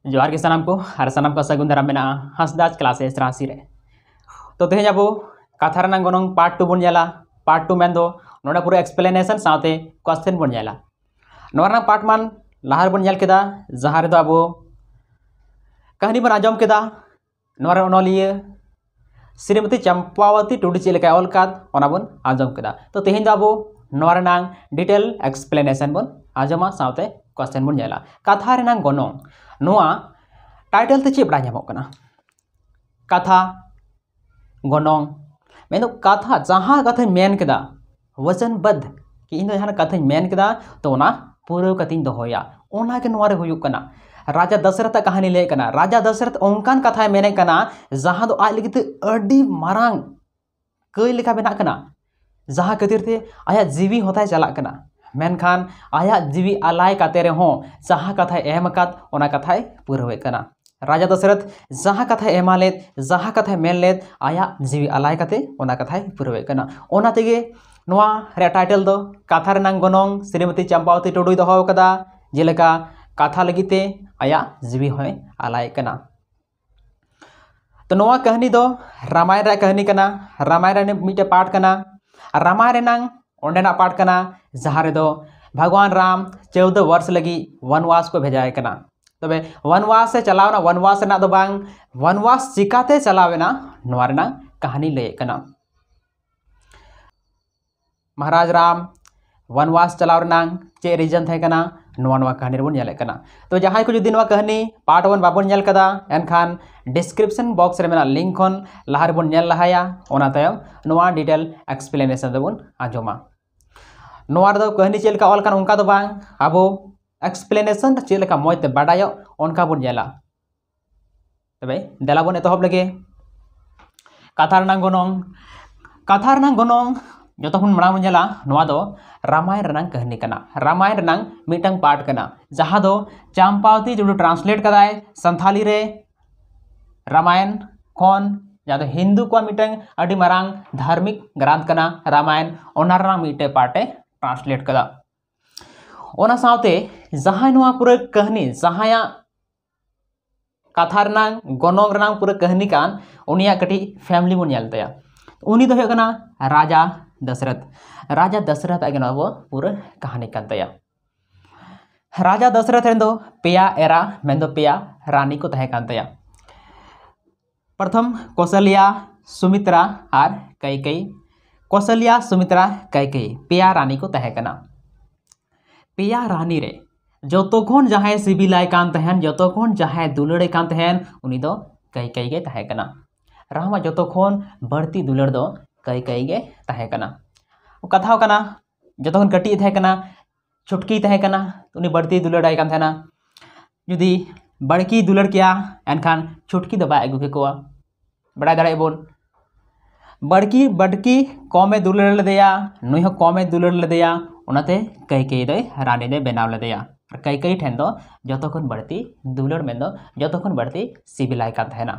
जोहार के सानाम को और सानाम को सगुन दाराम मेना हंसदाज क्लासेस राशि रे तो तेज अब कथा रना गोनोंग पार्ट 2 बन जाला। पार्ट 2 मेन दो नोडा पूरा एक्सप्लेनेशन साथे क्वेश्चन बन जाला। नोरा पार्ट मान लाहर बन जल केदा जहां रे दो अब कहानी बन आजम केदा नोरा ओनोलिया श्रीमती चंपावती टुडू चेलेका ऑलकाद ओना बन आजम केदा। तो तेहें दो अब नोरा नांग डिटेल एक्सप्लेनेशन बन आजमा साथे क्वेश्चन बन जाला। कथा रे नांग गोनोंग नोआ टाइटल ते चेक बड़ा नामों कना कथा गोनोंग मेनो कथा जहाँ कथा मेन केदा वचनबद्ध कि इन जहाँ कथा मेन केदा तो ना पूरा कथिन दोहोया ओना के नोरे हुयुक कना राजा दशरथ कहानी ले कना। राजा दशरथ ओंकान कथा मेने कना जहाँ दो आज लगित अडी मारांग कई लेखा बेना कना जहाँ कतिर थे आया जीवी होता है चला कना मेनखान आया जीवी आलाय काते रे हों जहाँ कथा एमकात ओना कथा पूरा हुए कना। राजा दशरथ जहाँ कथा एमालेत जहाँ कथा मेन लेत आया जीवी आलाय काते ओना कथा पूरा हुए कना। ओना तेगे नोआ रे टाइटल दो कथा रनांग गोनोंग श्रीमती चंपावती टुडू दोहो कदा जेलेका कथा लगिते आया जीवी होय आलाय कना। तो नोआ कहानी दो रामायण रा कहानी कना। रामायण रे मिटे पाठ कना। रामायण रेनांग ओंडेना पाठ कना जहाँ रे दो भगवान राम 14 वर्ष लगी वनवास को भेजाए कना। तबे वनवास से चलावना वनवास ना दो बांग वनवास चिकाते चलावेना नोआ रेनांग कहानी ले कना। महाराज राम वनवास चलाव रेनांग चे रीजन थे कना नोआ नोआ कहानी बन नेले कना। तो जहां को जुदी नोआ कहानी पार्ट 1 बाबन नेल कदा एनखान डिस्क्रिप्शन बॉक्स रे मेना लिंक खन लाहार बन नेल लहाया ओना तायम नोआ डिटेल एक्सप्लेनेशन दबन आजमा। नोआ दो कहानी चेलका ऑल कान उनका दो बांग आबो एक्सप्लेनेशन चेलका मोयते बाडायो उनका बन नेला। तबे देला बन एतहब लगे कथा रनांग गोनोंग जो खन मांग नेला नोआ दो रामायण रनांग कहानी कना। रामायण रनांग मिटंग पार्ट कना जहाँ दो चंपावती जो ट्रांसलेट कदाय संथाली रे रामायण खन या तो हिंदू को मिटंग अडी मारांग धार्मिक ग्रंथ कना रामायण ओना रनांग मिटे पार्टे ट्रांसलेट कदा। ओना सावते जहाँ नोआ पूरा कहानी जहाँ कथा रनांग गोनोंग रनांग पूरा कहानी कान उनिया कटी फैमिली बन नेलतया उनी दो है कना राजा दशरथ। राजा दशरथ आगे वो पूरा कहानी कान तया। राजा दशरथ रेन दो पेया एरा मेन दो पेया रानी को तहे कान तया। प्रथम कौशल्या सुमित्रा और कैकेयी। कौशल्या सुमित्रा कैकेयी पेया रानी को तहे कना। पेया रानी रे जो तो कोन जहां सिबिलाय कान तहन जो तो कोन जहां दुलड़े कान तहन उनी दो कैकेयी गे तहे कना। रामा जो तो कोन बढ़ती दुलड़ दो कैकेयी गे तहे कना। कथा कना जो तो कटी तहे कना छुटकी तहे कना उनी बढ़ती दुलड़ाई कान तहना जुदी बड़की दुलड़ किया एनखान छुटकी दो बाय अगु के कोआ बड़ा दड़े बोल बड़की कमे दुलड़ लेदेया नुई हो कमे दुलड़ लेदेया उनाते कैकेयी दो रानी दे बनाव लेदेया। कैकेयी ठेन दो जो खन बढ़ती दुलड़ में दो जो खन बढ़ती सिबिलाय कान तहना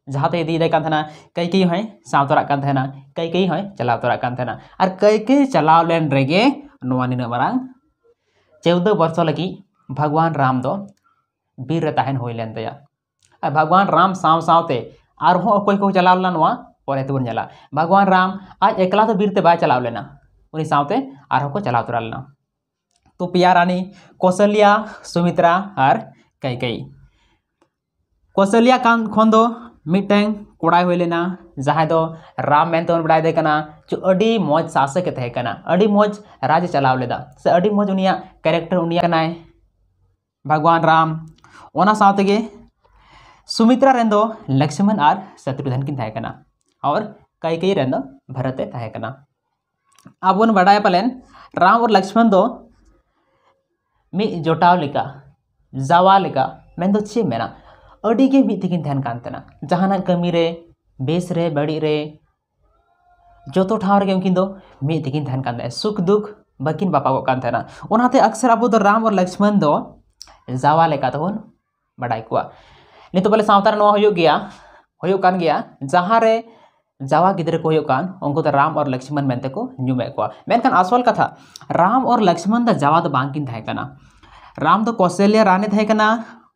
जहाते इदी दे कान तहना कैकेयी होय साव तोरा कान तहना कैकेयी होय चलाव तोरा कान तहना और कैकेयी चलाव लेन रेगे नोआ निना मारांग 14 वर्ष लगी भगवान राम दो बीर तहन होय लेन तया। और भगवान राम साव सावते और हो कोई को चलाव लेना नोआ और एतबन नेला भगवान राम आज एकला तो बीर ते बाय चलाव लेना उनी सावते और को चलाव तोरा लेना। तो पेया रानी कौशल्या सुमित्रा और कैकेयी। कौशल्या कान खन दो मिटेंग कोड़ाई हुई लेना जहाँ दो राम मेन तो बड़ा दे कना जो अडी मौज शासक तहे कना अडी मौज राज चलाव लेदा से अडी मौज उनिया कैरेक्टर उनिया कनाय भगवान राम। ओना सावते गे सुमित्रा रेन दो लक्ष्मण और शत्रुघ्न किन तहे कना और कैकेयी रेन दो भरत तहे कना। अब बन बड़ा पलेन राम और लक्ष्मण दो मी जोटाव लेका जावा लेका मेन दो चे मेना अडी के मिद तिकिन तहन कान तना जहाना कमी रे बेस रे बड़ी रे जो तो ठाव रे उनकिन दो मिद तिकिन तहन कान सुख दुख बकिन बापा कान तना ओनाते अक्सर अब दो राम और लक्ष्मण दो जावा लेका तबन बड़ाई कुआ नितो बोले सावतार नो होयो कान गया जहाँ रे जावा गिद्रे को होयो कान उनको तो राम और लक्ष्मण मेनते को न्यूमे कुआ मेनखान आसवल कथा राम और लक्ष्मण दा जावा दो बांकिन तहे कना। राम दो कौशल्या रानी तहे कना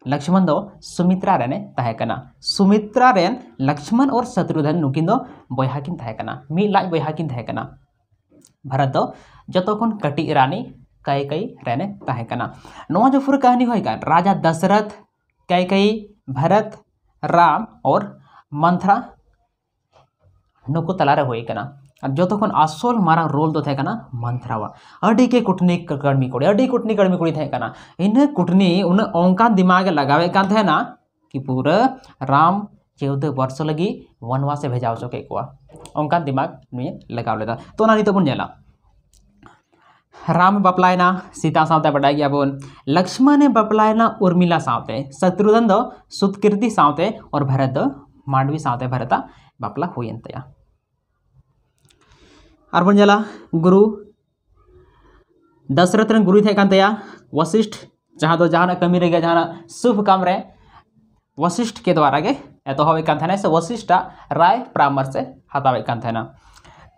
लक्ष्मण दो सुमित्रा रेने तहे कना सुमित्रा रेन लक्ष्मण और शत्रुघ्न नुकिन दो बयहा किन तहे कना मी लाज बयहा किन तहे कना भरत दो जतो खन कटी रानी कैकेयी रेने तहे कना नोआ जो पूरा कहानी होय कान राजा दशरथ कैकेयी भरत राम और मंथरा नुकु तलारे होय कना और जो तखन आसल मारांग रोल दो थे कना मंथरावा अडी के कुटनी कर्मी कुड़ी थे कना इन कुटनी उन ओंका दिमाग लगावे कान थे ना कि पूरा राम 14 वर्ष लगी वनवास से भेजाव सके को ओंका दिमाग नुए लगाव लेदा तो ना नितो बन जाला राम बपलायना सीता सावते बडाय गया बोन लक्ष्मण ने बपलायना उर्मिला सावते शत्रुघ्न दो सुतकीर्ति सावते और भरत दो मांडवी सावते भरता बपला हुयन तया और बन जाला गुरु दशरथ रन गुरु थे कान तया वशिष्ठ जहाँ दो जहाँ कमी रह गया जहाँ शुभ काम रे वशिष्ठ के द्वारा के एतोहबे कान थाना से वशिष्ठ राय परामर्श से हतावे कान थाना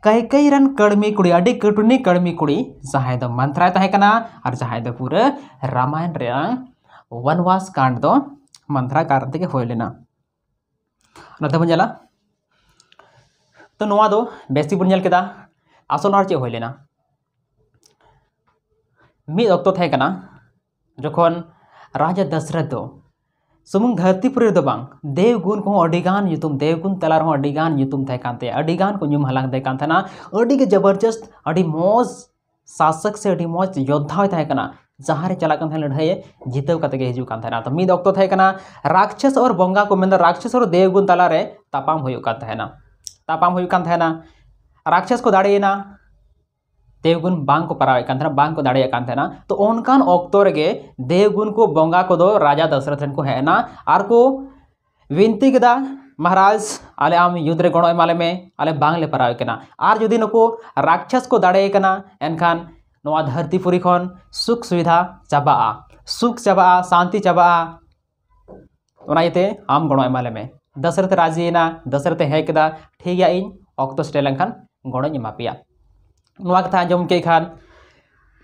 कैकेयी रन कड़मी कुड़ी अडी कटुनी कड़मी कुड़ी जहाँ दो मंथराय तहे कना और जहाँ दो पूरा रामायण रे वनवास कांड दो मंथरा कारण के होय लेना नते बन जाला तो नोआ दो बेसी बन जल केदा आसल और चे होय लेना मी अक्तो थे कना जखन राजा दशरथ दो सुमुंग धरतीपुरी दो बांग देवगुण को अडिगान युतुम देवगुण तलार हो अडिगान युतुम थे कानते अडिगान को नुम हलांग दे कानथना अडी के जबरदस्त अडी मौज शासक से अडी मौज योद्धा थे कना जहाँ रे चला कान थे लड़ाई जीतव कते के हिजु कान थना तो मी अक्तो थे कना राक्षस और बंगा को मेन राक्षस और देवगुण तलार रे तापाम होय कान थना तापाम होय कान थना राक्षस को दाड़ेना देवगुण बांग को परावे कान थना बांग को दाड़े कान थना तो ओनकान ऑक्टो रे देवगुण को बंगा को दो राजा दशरथ को है ना आर को विनती केदा महाराज आले आम युद्ध रे गणो एमाले में आले बांग ले परावे कना आर जुदी नको राक्षस को दाड़े कना एनखान नोआ धरतीपुरी खन सुख सुविधा चाबा सुख चाबा शांति चाबा ओना इते आम गणो एमाले में दशरथ राजीना दशरथ है केदा ठीक गया इन ऑक्टो स्टे लंखान गणो एमा पिया नोआ कथा आंजम के खान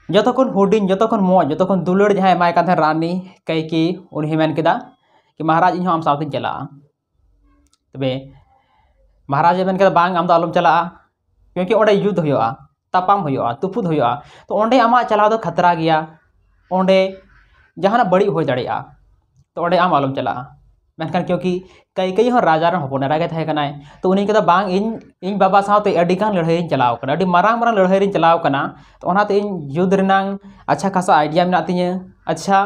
जतखन हुडिंग जतखन मौज जतखन दुलड़ जहाँ एमाय कान रानी कैकेयी उन्हें मेन केदा कि महाराज इन आम सावते चला तबे महाराज मेन केदा बांग आम दो आलम चला क्योंकि ओंडे युद्ध होयोआ तापाम होयोआ तुपुद होयोआ तो ओंडे आमा चला दो खतरा गया ओंडे जहाँ बड़ी हो दाड़ेया तो ओंडे आम आलम चला मेनखान क्योंकि कैकेयी हो राजा रन हपन एरा थे कनाय तो उन्हीं केदा बांग इन बाबा सावते अडिगान लड़ाई चलाव कना अडी मारांग मारांग लड़ाई रिन चलाव कना तो ओनाते इन युद्ध रिनांग अच्छा खासा आइडिया मेना तिया अच्छा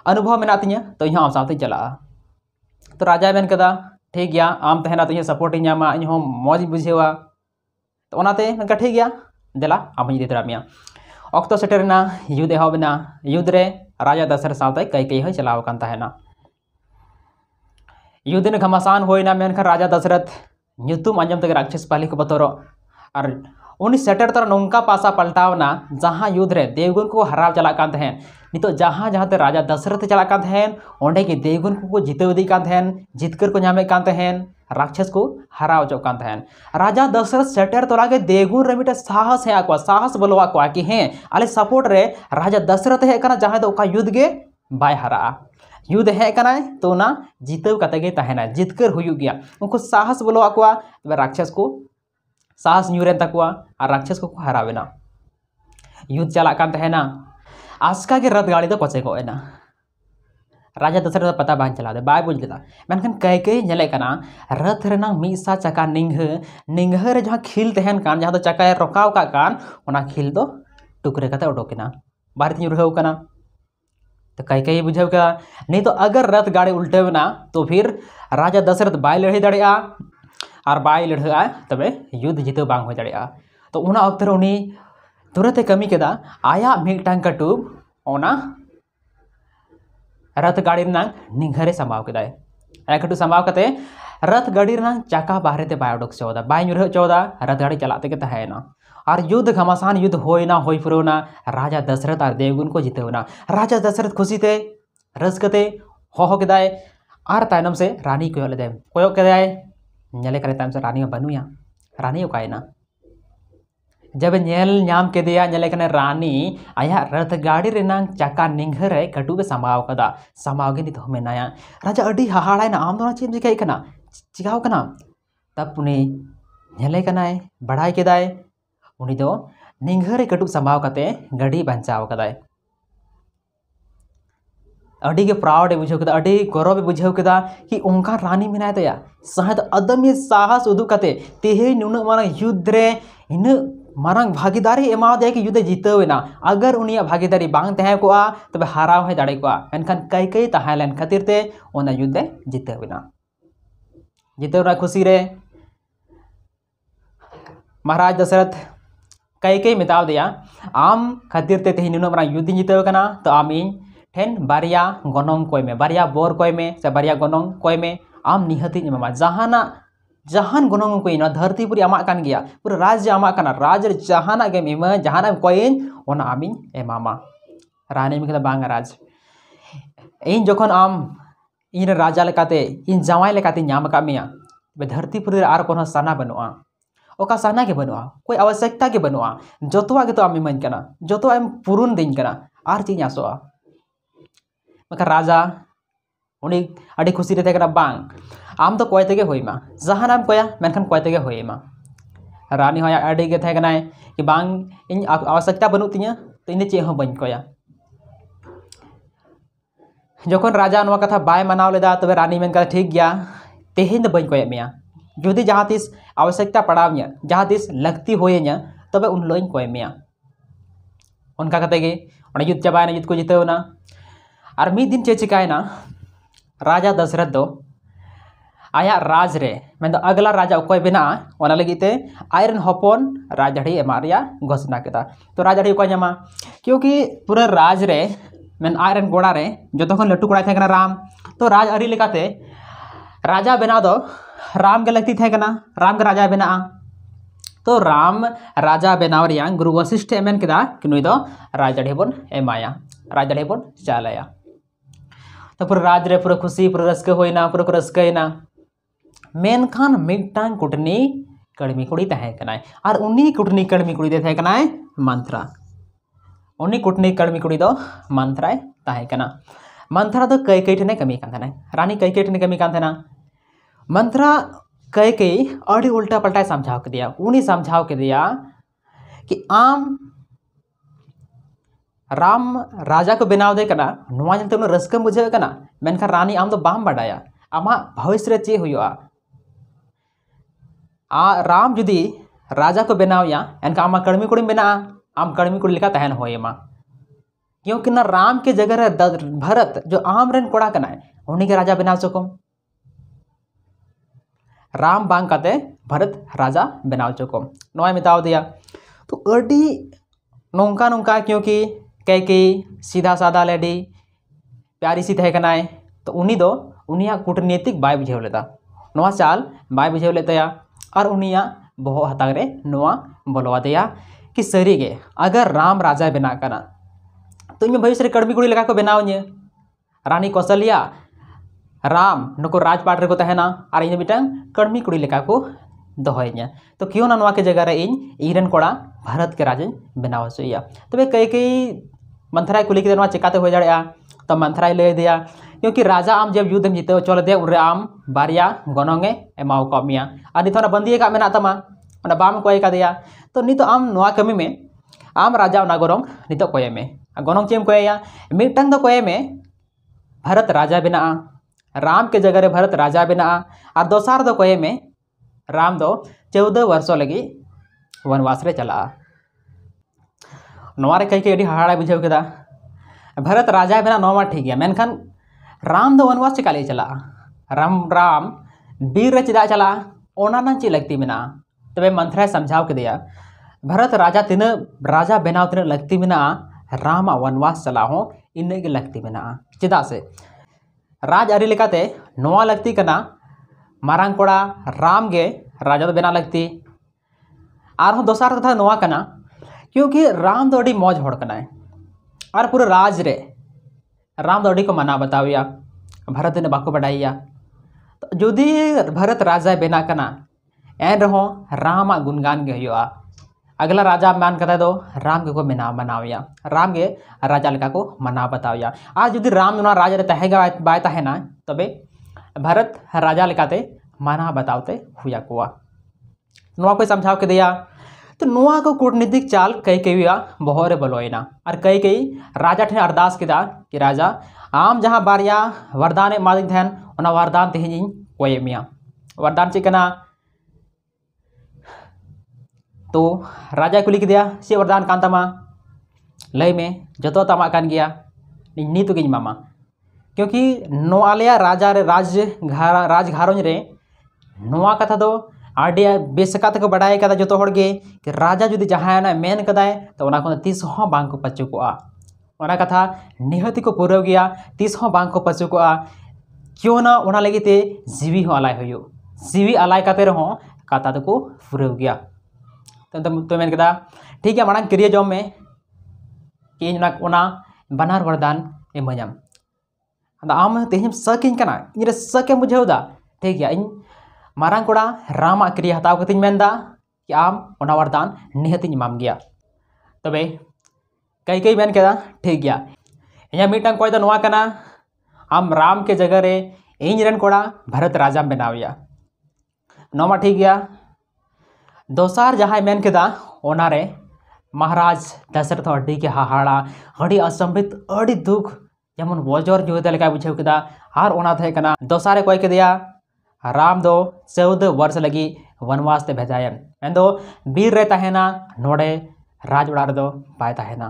अनुभव मेना तिया तो इन आम सावते चला तो राजा मेन केदा ठीक गया आम तहना तो सपोर्ट इनामा इन हो मौज बुझेवा तो ओनाते मेनका ठीक गया देला आम इदी दरामिया ऑक्टो सेटरना युद्ध एहबना युद्ध रे राजा दशरथ सावते कैकेयी हो चलाव कान तहना युद्ध ने घमासान होना मेनखान राजा दशरथ नुतुम आंजम तक राक्षस पाली को बतौर और उन्हीं सेटर तर नौका पासा पलटावना जहाँ युद्ध रे देवगुण को हराव चला कान तहन नितो जहाँ जहाँ ते राजा दशरथ चला कान तहन ओंडे के देवगुण को जितेव दी कान तहन जितकर को नामे कान तहन राक्षस को हराव चो कान तहन राजा दशरथ सेटर तोला के देवगुण रे मिटे साहस है आको साहस बलवा को कि हैं आले सपोर्ट रे राजा दशरथ है कना जहाँ तो युद्ध के बाय हरा युद्ध है कना तो ना जीतव कते गे तहना जितकर हुयु गया उनको साहस बोलो आकुआ तबे राक्षस को साहस न्यूरेन तकुआ और राक्षस को हरावेना युद्ध चला कान तहना आस्का के रथ गाड़ी तो पचे को एना राजा दशरथ पता बान चला दे बाय बुझ लेता मेनखान कैकेयी नेले कना रथ रेना मिसा चका निंघ रे जहाँ खिल तहन कान जहाँ तो चका रोकाव का कान ओना खिल दो टुकरे कते उडोकेना बाहर न्यूरहव कना तो कैकेयी बुझेव का नहीं तो अगर रथ गाड़ी उल्टेवना तो फिर राजा दशरथ बाय लड़ाई दाड़ेया और बाय लड़ाई तबे युद्ध जीते बांग हो दाड़ेया तो उना वक्त रे उनी तुरंत कमी केदा आया मिटांग कटुब ओना रथ गाड़ी निघरे समाव केदाय आया कटु समाव कते रथ गाड़ी चाका बाहरे ते बाय उडोक चौदा बाय न्यूरह चौदा रथ गाड़ी चलाते के तहना और युद्ध घमासान युद्ध होना होई पुरोना राजा दशरथ और देवगुण को जितेवना राजा दशरथ खुशी थे रसकते हो केदाय और तायनम से रानी कोयो लेदे कोयो केदाय नेले करे तायनम से रानी बनुया रानी ओकायना जब नेल नाम केदिया नेले कने रानी आया रथ गाड़ी रेनांग चाका निंघरे कटुबे समाव कदा समाव गे नित मेनाया राजा अडी हाहाड़ाय ना आम दो चेम चिकाई कना चिकाव कना तब उनी नेले कनाय बढ़ाई केदाय उनी दो निंघरे कटुब समाव कते गड़ी बंचाव कदाय अडी के प्राउड बुझाव कदा अडी गौरव बुझाव कदा कि उनका रानी मेनाय तया सहद अदम्य साहस उदुग कते तेहे नुना मारंग युद्ध रे इन मारंग भागीदारी एमा दे कि युद्ध जीतवेना अगर उनिया भागीदारी बांग तहे कोआ तबे हाराव है दाड़े कोआ मेनखान कई कई तहालेन खातिर ते ओना युद्ध जीतवेना जीतवेना खुशी रे महाराज दशरथ कई कई मेताव दिया आम खातिर ते तेहि नुना मारंग युद्ध जीतव कना तो आम इन ठेन बारिया गनोंग कोय में बारिया बोर कोय में से बारिया गनोंग कोय में आम निहती एमा जहाना जहान गनोंग कोई ना धरती पुरी आमा कान गया पूरा राज्य आमा काना राज्य जहाना गेम इमा जहाना कोइन ओना आमिन एमामा रानी मिकदा बांग राज इन जखन आम इन राजा लेकाते इन जावाई लेकाते नाम का मिया बे धरती पुरी आर कोनो साना बनुआ ओका साना के बनुआ कोई आवश्यकता के बनुआ जतवा के तो आमी मन कना जतो एम पुरुन दिन कना आर ची आसोआ मका राजा उनी अड़ी खुशी रे तेकना बांग आम तो कोय तेगे होइमा जहानाम कोया मेनखान कोय तेगे होइमा रानी होया अड़ी गे थे कनाय कि बांग इन आवश्यकता बनु तिया तो इन चे हो बन कोया जखन राजा नवा कथा बाय मनाव लेदा तबे रानी मेन का ठीक गया तेहेन दो बन कोया मिया जदि जहां तिस आवश्यकता पड़ावnya जहां तिस लगती होयenya तबे उन लोइन कोय मिया उनका कते गे ओना युद्ध चाबायना युद्ध को जितवना और मी दिन चे चिकायना राजा दशरथ दो आया राज रे मैं तो अगला राजा कोई बिना ओना लगीते आयरन हॉपन राजड़ी एमारिया घोषणा केदा तो राजड़ी को न्यामा क्योंकि पूरा राज रे मैं आयरन गोड़ा रे जो तखन लट्टू कोड़ा थे कना राम तो राज अरी लेकाते राजा बना दो राम के लगती थे कना राम के राजा बना तो राम राजा बनाव रियांग गुरु वशिष्ठ एमन केदा कि नुई दो राजड़ी बन एमाया राजड़ी बन चालया तो पूरा राज रे पूरा खुशी पूरा रस्क होइना पूरा रस्कइना मेनखान मिटांग कुटनी कड़मी कुड़ी तहे कनाय और उन्नी कुटनी कड़मी कुड़ी दे तहे कनाय मंत्रा उन्नी कुटनी कड़मी कुड़ी दो मंत्राय तहे कना मंत्रा दो कई कई ठने कमी कान थना रानी कई कई ठने कमी कान थना मंत्रा कई कई अड़ी उल्टा पलटा समझाव के दिया उन्नी समझाव के दिया कि आम राम राजा को बनाव दे कना नुआ जलते उन रस्कम बुझे कना मेनखान रानी आम तो बाम बाडाया आमा भविष्य रे चे हुआ राम जुदी राजा को बनावया एनका आमा कड़मी कुड़ी बना आम कड़मी कुड़ी लिखा तहन होएमा क्योंकि ना राम के जगह रे भरत जो आम रेन कोड़ा कना उन्हीं के राजा बनाव सको राम बांग काते भरत राजा बनाव चको नोय मिताव दिया तो अडी नोंका नोंका क्योंकि कई कई सीधा साधा लेडी प्यारी सी तहे कनाय तो उनी दो उनिया कूटनीतिक बाय बुझेव लेता नोआ चाल बाय बुझेव लेतया और उनिया बहो हताग रे नोआ बोलवा दिया कि सरी गे अगर राम राजा बना कना तो इन भविष्य रे कड़मी कुड़ी लगा को बनावnye रानी कौशल्या राम नको राजपाट रे को तहना और इन मिटंग कड़मी कुड़ी लगा को दोहयnya तो क्यों ना नोआ के जगह रे इन इरन कोड़ा भारत के राजन बनाव सोया तबे कई कई मंथराय कुली के नोआ चिकाते हो जाड़या तो मंथराय ले दिया क्योंकि राजा आम जब युद्ध जीते चल दे उरे आम बारिया गनोंगे एमाव को मिया और निथोना बंदी का मेना तमा ओना बाम कोय का दिया तो नितो आम नोआ कमी में आम राजा ओना गरंग नितो कोय में गनोंग चेम कोया मिटंग दो कोय में भारत राजा बना राम के जगह रे भारत राजा बना और दोसार दो कोय में राम दो 14 वर्षों लगी वनवास रे चला नोआ रे कई के अडी हाड़ा बुझाव केदा भारत राजा बना नोमा ठीक गया मेनखान राम दो वनवास चिका ले चला राम वीर रे चिदा चला ओना ना ची लगती मेना तबे मंथरा समझाव के दिया भारत राजा तीन राजा बनाव तीन लगती मेना राम वनवास चला हो इन के लगती मेना चिदा से राज अरी लेकाते नोआ लगती कना मारांग कोड़ा राम गे राजा तो बना लगती और दोसार कथा नोआ कना क्योंकि राम तो अडी मौज होड़ कना और पूरा राज रे राम तो अडी को मना बताविया भारत ने बाको बढ़ाइया तो जुदी भारत राजा बना कना एन रहो राम गुणगान गे हुआ अगला राजा मान कथा दो राम के को मनावया राम के राजा लेका को मना बतावया आज जुदी राम ना राजा रे तहेगा बाय तहेना तबे भरत राजा लेकाते मना बतावते हुआ कोआ नोआ को समझाव के दिया तो नोआ को कूटनीतिक चाल कई कई बहोरे बलोइना और कई कई राजा ठे अरदास किदा कि राजा आम जहाँ बारिया वरदान एमादिन थेन ओना वरदान तेहिं कोय मिया वरदान चिकना तो राजा कुली किया से वरदान कान तमा लय में जतो तमा कान गया नी तो गिन मामा क्योंकि नोआलिया राजा रे राज घारों रे नोआ कथा दो आडे बेसका तक बड़ाय कदा जतो होड़गे कि राजा जुदी जहां ना मेन कदाय तो ओना को तीस हो बांग को पचुकोआ ओना कथा निहति को पुरव गया तीस हो बांग को पचुकोआ क्यों ना ओना लगी ते जीवी हो अलाय होयो जीवी अलाय काते रहो कथा तो को पुरव गया तो मेन कदा ठीक है मांग क्रिया जॉम में कि ओना बनार वरदान एमanyam अदा आम तेहिम सकिन कना इरे सके बुझेवदा ठीक है इन मारांग कोड़ा राम क्रिया हताव कतिन मेनदा कि आम ओना वरदान निहतिन माम गया तबे कई कई मेन केदा ठीक गया इया मीटन कोई तो नोआ कना आम राम के जगह रे इन रन कोड़ा भरत राजा बनावया नोमा ठीक गया दोसार जहां मेन केदा ओना रे महाराज दशरथ अड्डी के हाहाड़ा अड़ी असंभित अड़ी दुख जेमन वजर जुहते लेका बुझेव केदा आर ओना थे कना दोसारे कोई के दिया राम दो 14 वर्ष लगी वनवास ते भेजायन मेन दो बीर रे तहेना नोडे राज उड़ा दो पाए तहेना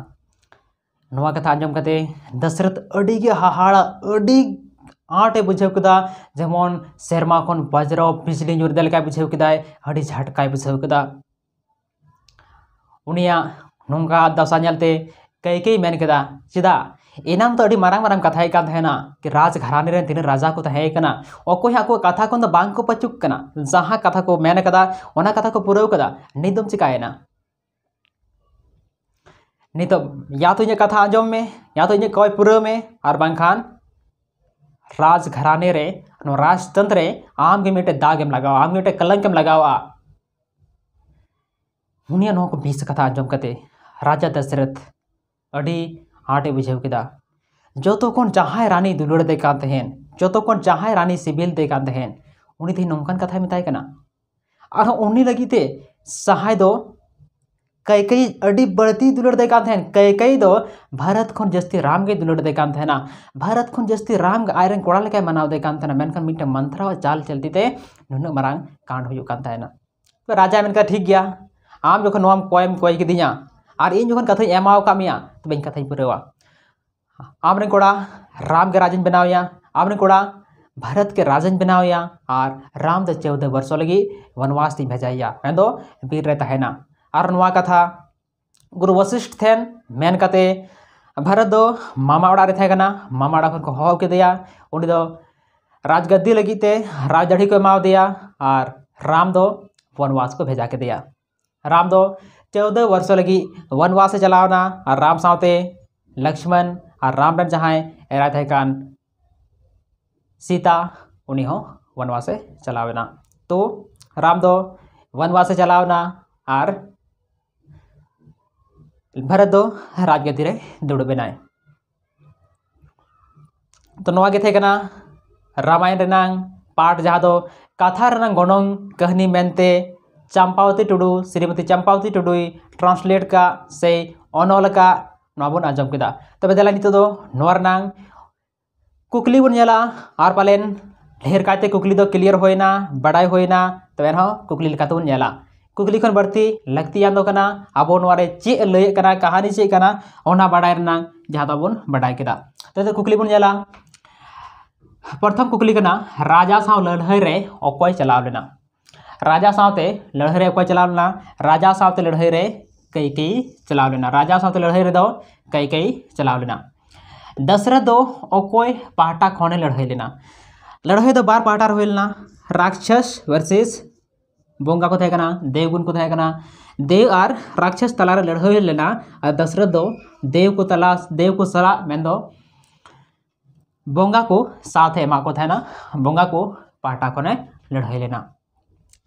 नोआ कथा अंजम कते दशरथ अड़ी के हाहाड़ा अड़ी आटे बुझेव केदा जेमन शर्मा खन वज्र बिजली जुरदे लेका बुझेव केदा अड़ी झटकाय बुझेव केदा उनिया नोंगा दशा नेलते कई कई मेन केदा चिदा इनाम तो अड़ी मारांग मारांग कथा ही कान कि राज घराने रे तीन राजा को तहे कना ओको को कथा को बांग को पचुक कना जहां कथा को मेन कदा ओना कथा को पुरव कदा निदम चिकायना नित या तो इने कथा आंजम में या तो इने कोई पुरव में और बांखान राज घराने रे नो राजतंत्र रे आम के मिटे दागेम लगाओ आम के मिटे कलंकम लगाओ मुनिया नो को बीस कथा आंजम कते राजा दशरथ अड़ी आटे बुझेव केदा जो तो कौन जहां रानी दुलड़ दे कान तहेन जो तो कौन जहां रानी सिबिल दे कान तहेन उनी थी नोंकन कथा मिताय कना और उनी लगी ते सहाय दो कई कई अड़ी बढ़ती दुलड़ दे कान तहेन कई कई दो भारत खन जस्ती राम के दुलड़ दे कान तहेना भारत खन जस्ती राम के आयरन कोड़ा लेका मनाव दे कान तहेना मेनखान मिटे मंत्रा चाल चलती ते नुन मारांग कांड हुयु कान तहेना तो राजा मेनका ठीक गया आम जखन नोम कोय के दिया और इन जखन कथा एमाव का मिया तो बेन कथा पुरवा आमरे कोड़ा राम के राजन बनावया आमरे कोड़ा भारत के राजन बनावया और राम द 14 वर्षो लगी वनवास ती भेजाइया मैं दो बीर रे तहेना और नोआ कथा गुरु वशिष्ठ थेन मेन कते भारत दो मामा ओड़ा रे थे कना मामा ओड़ा को हो के दिया उनी दो राजगद्दी लगी ते राजदढ़ी को एमाव दिया और राम दो वनवास को भेजा के दिया राम दो 14 वर्षों लगी वनवास से चलावना और राम सावते लक्ष्मण और राम रन जहां एरा थे कान सीता उन्हीं हो वनवास से चलावना तो राम दो वनवास से चलावना और भरत दो राजगद्दी रे दुड़ बनाए तो नोआ के थे कना रामायण रेनांग पाठ जहाँ दो कथा रेनांग गणोंग कहानी मेनते चंपावती टुडू श्रीमती चंपावती टुडुई ट्रांसलेट का से अनल का नोबन आजम केदा तबे देला नितो दो नोरनांग कुकली बन नेला आर पालेन ढेर काते कुकली दो क्लियर होइना बड़ाई होइना तबे न कुकली लेका तो नेला कुकली खन बढ़ती लगती यान दो कना आबो नोरे चे लय कना कहानी चे कना ओना बड़ाई रनांग जहां तबन बड़ाई केदा तबे कुकली बन नेला प्रथम कुकली कना राजा साव लड़ाई रे अकोय चलाव लेना राजा सावते लड़ाई रे अकोय चलाव लेना राजा सावते लड़ाई रे कई कई चलाव लेना राजा सावते लड़ाई रे दो कई कई चलाव लेना दशरथ दो अकोय पाटा खोने लड़ाई लेना लड़ाई दो बार पाटा होय लेना राक्षस वर्सेस बोंगा को थे कना देवगुण को थे कना देव और राक्षस तला रे लड़ाई लेना और दशरथ दो देव को सला मेन दो बोंगा को साथ एमा को थे ना बोंगा को पाटा खोने लड़ाई लेना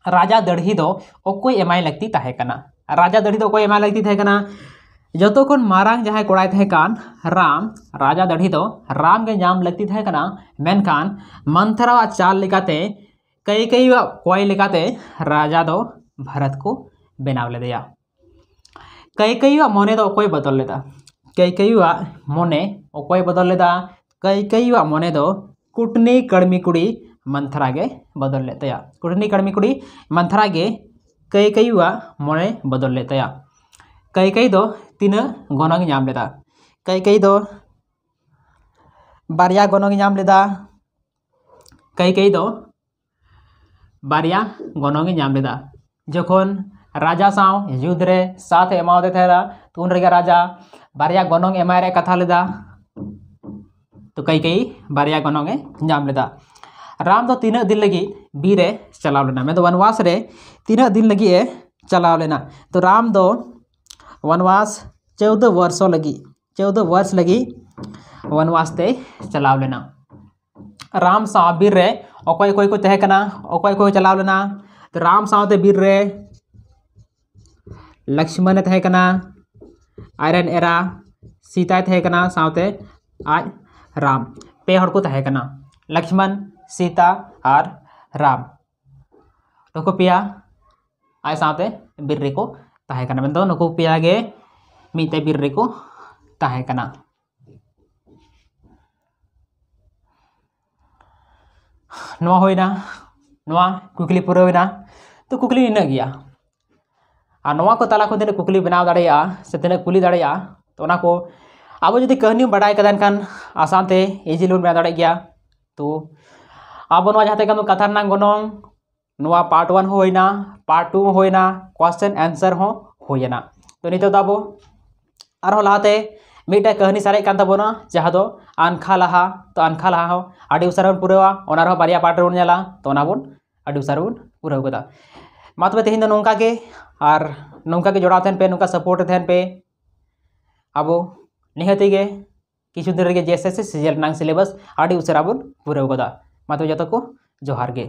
राजा दड़ही दो अकोय एमाय लगती ताहे कना राजा दाढ़ी तो कोई एमा लगती थे कना जतो खन मारांग जहां कोड़ाय थे कान राम राजा दाढ़ी तो राम के नाम लगती थे कना मेनखान मंथरा चाल लेकाते कई कई कोई लेकाते राजा दो भरत को बनाव लेदेया कई कई मोने दो कोई बदल लेदा कई कई मोने कोई बदल लेदा कई कई मोने दो कुटनी कड़मी कुड़ी मंथरा गे बदल लेतेया कुटनी कड़मी कुड़ी मंथरा गे कई कई मोने बदल लेतेया कई कई दो तीन गोनंग नाम लेदा कई दो बारिया गोनंग नाम लेदा कई दो बारिया गोनंग नाम लेदा जखन राजा साव युद्ध रे साथ एमावदे थेला तो उन रेगा राजा बारिया गोनंग एमाय रे कथा लेदा तो कई बारिया गोनंग नाम लेदा राम तो 3 दिन लगी बीरे चलाव लेना मैं तो वनवास रे 3 दिन लगी चलाव लेना तो राम दो वनवास 14 वर्ष लगी वनवास ते चलाव लेना राम सा बीर रे अकोय कोई को तहे कना अकोय कोई चलाव लेना तो राम सावते बीर रे लक्ष्मण तहे कना आयरन एरा सीता तहे कना सावते आज राम पे हड़ को तहे कना लक्ष्मण सीता और राम नुकु पिया आय सावते बीर रे को तहे कना मेन दो नुकु पिया गे मीते बीर रे को तहे कना नवा होइना नवा कुकली पूरा होइना तो कुकली इना गया और नवा को तला को दिन कुकली बनाव दाड़ेया से दिन कुली दाड़ेया तो ना को अब जदि कहानी बड़ाई कदन कान आसान ते इजीली बना दाड़े गया तो अब नवा जहाते कम कथा ना गोनोंग नवा पार्ट 1 होइना पार्ट 2 होइना क्वेश्चन आंसर हो होइना तो नितो दाबो आरो लाते मीटे कहानी सारे कान तबोना जहां दो आनखा लहा तो आनखा लहा हो आडी उसारा पुरावा ओना रो बारिया पार्ट रे नेला तो ना बोन आडी उसारा पूरा गदा मातबे तेहिन दो नोंका के और नोंका के जोड़ाव थेन पे नोंका सपोर्ट थेन पे अब निहती गे किछु दिन रे जैसे से सीजल नांग सिलेबस आडी उसारा बोन पूरा गदा मातबे जतो को जोहार गे।